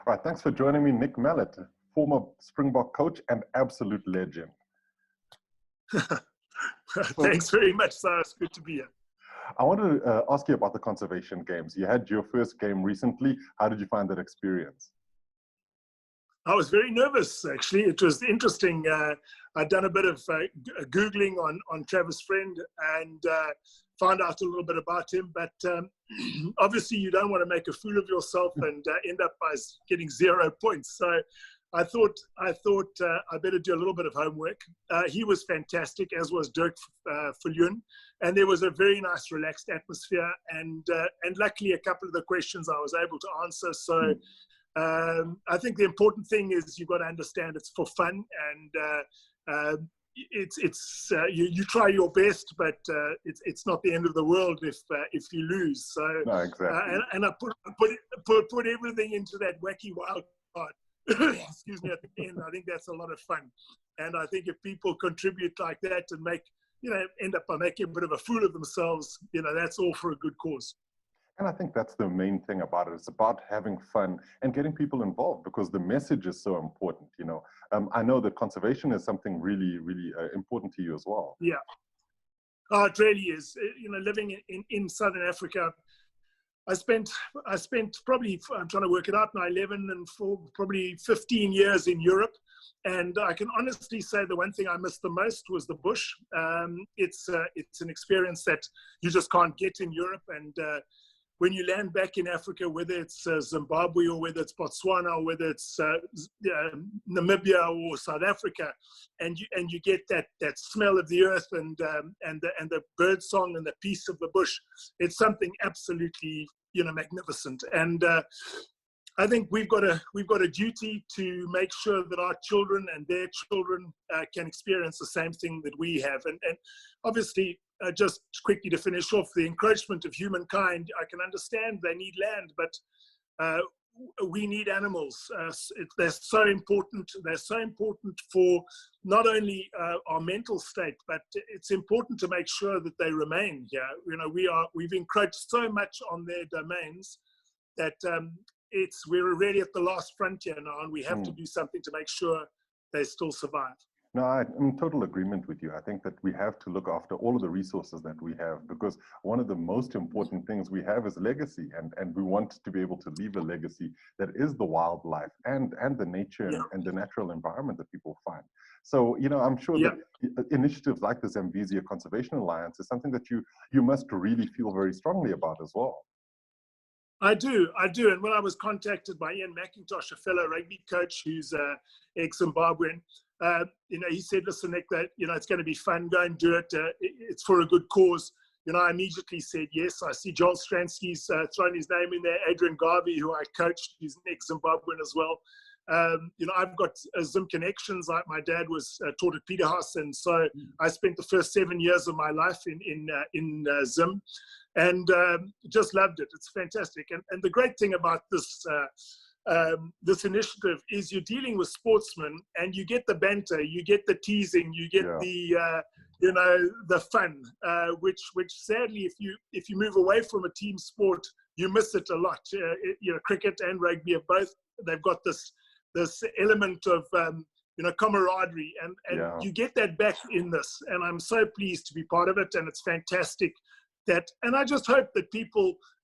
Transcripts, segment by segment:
All right, thanks for joining me, Nick Mallett, former Springbok coach and absolute legend. Thanks very much, Cyrus. Good to be here. I want to ask you about the conservation games. You had your first game recently. How did you find that experience? I was very nervous, actually. It was interesting. I'd done a bit of Googling on Travis Friend and found out a little bit about him. But obviously, you don't want to make a fool of yourself and end up by getting 0 points. So I thought I better do a little bit of homework. He was fantastic, as was Dirk Viljoen, and there was a very nice, relaxed atmosphere. And luckily, a couple of the questions I was able to answer. So I think the important thing is you've got to understand it's for fun, and you try your best, but it's not the end of the world if you lose. So no, exactly. And I put everything into that wacky wild card. Excuse me, at the end. I think that's a lot of fun, and I think if people contribute like that and end up by making a bit of a fool of themselves, that's all for a good cause. And I think that's the main thing about it. It's about having fun and getting people involved, because the message is so important. I know that conservation is something really, really important to you as well. Yeah, oh, it really is. Living in Southern Africa, I spent probably, I'm trying to work it out now, 11 and probably 15 years in Europe. And I can honestly say the one thing I missed the most was the bush. It's an experience that you just can't get in Europe. And when you land back in Africa, whether it's Zimbabwe or whether it's Botswana or whether it's Namibia or South Africa, and you get that smell of the earth and the bird song and the peace of the bush, it's something absolutely magnificent. And I think we've got a duty to make sure that our children and their children can experience the same thing that we have. And obviously, just quickly to finish off, the encroachment of humankind, I can understand they need land, but we need animals. They're so important. They're so important for not only our mental state, but it's important to make sure that they remain here. We've encroached so much on their domains that we're really at the last frontier now, and we have to do something to make sure they still survive. No, I'm in total agreement with you. I think that we have to look after all of the resources that we have, because one of the most important things we have is legacy, and we want to be able to leave a legacy that is the wildlife and the nature and the natural environment that people find. So, I'm sure that initiatives like the Zambezia Conservation Alliance is something that you must really feel very strongly about as well. I do. And when I was contacted by Ian McIntosh, a fellow rugby coach who's ex-Zimbabwean, he said, listen, Nick, that, it's going to be fun. Go and do it. It's for a good cause. I immediately said yes. I see Joel Stransky's thrown his name in there. Adrian Garvey, who I coached, he's an ex-Zimbabwean as well. I've got Zim connections. My dad was taught at Peterhouse, and so I spent the first 7 years of my life in Zim, and just loved it. It's fantastic. And the great thing about this initiative is you're dealing with sportsmen, and you get the banter, you get the teasing, you get the fun, which sadly, if you move away from a team sport, you miss it a lot. Cricket and rugby are both, they've got this element of camaraderie, and you get that back in this, and I'm so pleased to be part of it, and it's fantastic. And I just hope that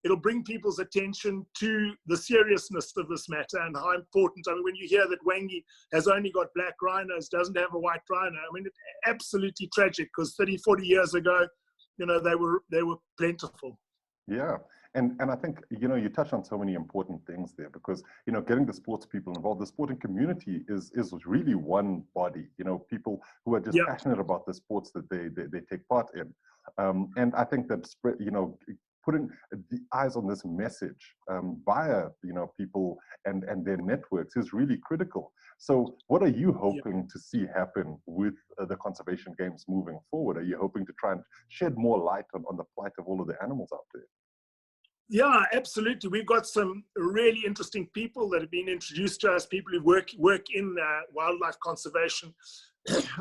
it'll bring people's attention to the seriousness of this matter and how important. I mean, when you hear that Wangi has only got black rhinos, doesn't have a white rhino, I mean, it's absolutely tragic, because 30, 40 years ago, they were plentiful. Yeah. And I think, you touch on so many important things there, because, getting the sports people involved, the sporting community is really one body, people who are just passionate about the sports that they take part in. And I think that, putting the eyes on this message via, people and their networks is really critical. So what are you hoping to see happen with the conservation games moving forward? Are you hoping to try and shed more light on the plight of all of the animals out there? Yeah, absolutely. We've got some really interesting people that have been introduced to us, people who work in wildlife conservation,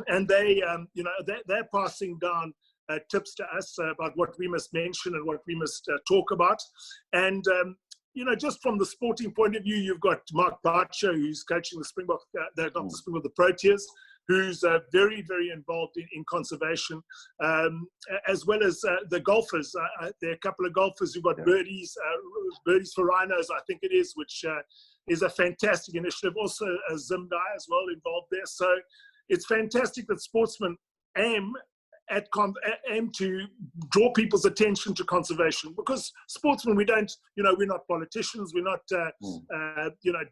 and they're passing down tips to us about what we must mention and what we must talk about. And just from the sporting point of view, you've got Mark Barcher, who's coaching the Springbok, not the Springbok, the Proteas, who's very, very involved in conservation, as well as the golfers. There are a couple of golfers who've got birdies for rhinos, I think it is, which is a fantastic initiative. Also, Zimdai as well involved there. So it's fantastic that sportsmen aim to draw people's attention to conservation, because sportsmen, we don't, we're not politicians, we're not,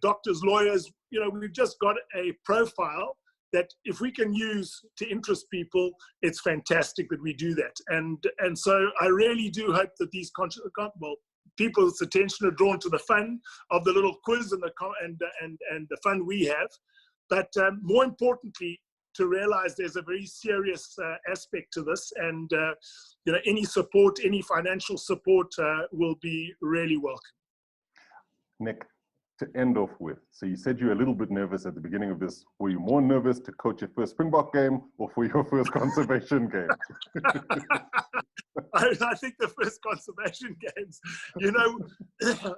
doctors, lawyers, we've just got a profile that if we can use to interest people, it's fantastic that we do that. And so I really do hope that these people's attention are drawn to the fun of the little quiz and the fun we have. But more importantly, to realize there's a very serious aspect to this, and any support, any financial support will be really welcome. Nick, to end off with, so you said you were a little bit nervous at the beginning of this. Were you more nervous to coach your first Springbok game or for your first conservation game? I think the first conservation games,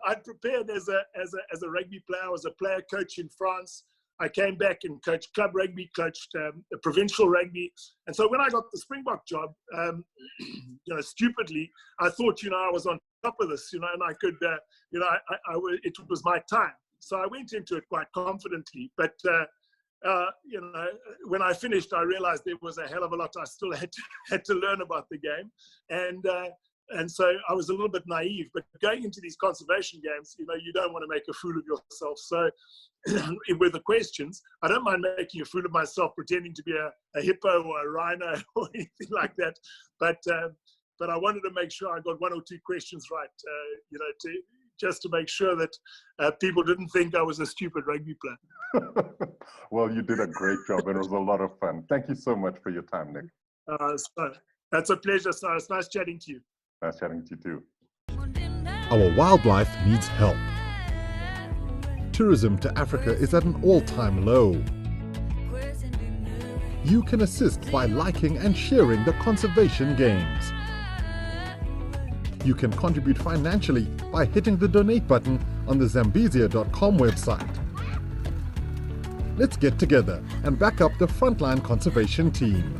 I'd prepared as a rugby player. I was a player coach in France. I came back and coached club rugby, coached provincial rugby. And so when I got the Springbok job, stupidly, I thought, I was on top of this, and I could, it was my time. So I went into it quite confidently. But, when I finished, I realized there was a hell of a lot I still had to learn about the game. And so I was a little bit naive, but going into these conservation games, you don't want to make a fool of yourself. So with the questions, I don't mind making a fool of myself, pretending to be a hippo or a rhino or anything like that. But I wanted to make sure I got one or two questions right, just to make sure that people didn't think I was a stupid rugby player. Well, you did a great job, and it was a lot of fun. Thank you so much for your time, Nick. So that's a pleasure, Cyrus. Nice chatting to you. Nice chatting to you too. Our wildlife needs help. Tourism to Africa is at an all-time low. You can assist by liking and sharing the conservation games. You can contribute financially by hitting the donate button on the Zambezia.com website. Let's get together and back up the frontline conservation team.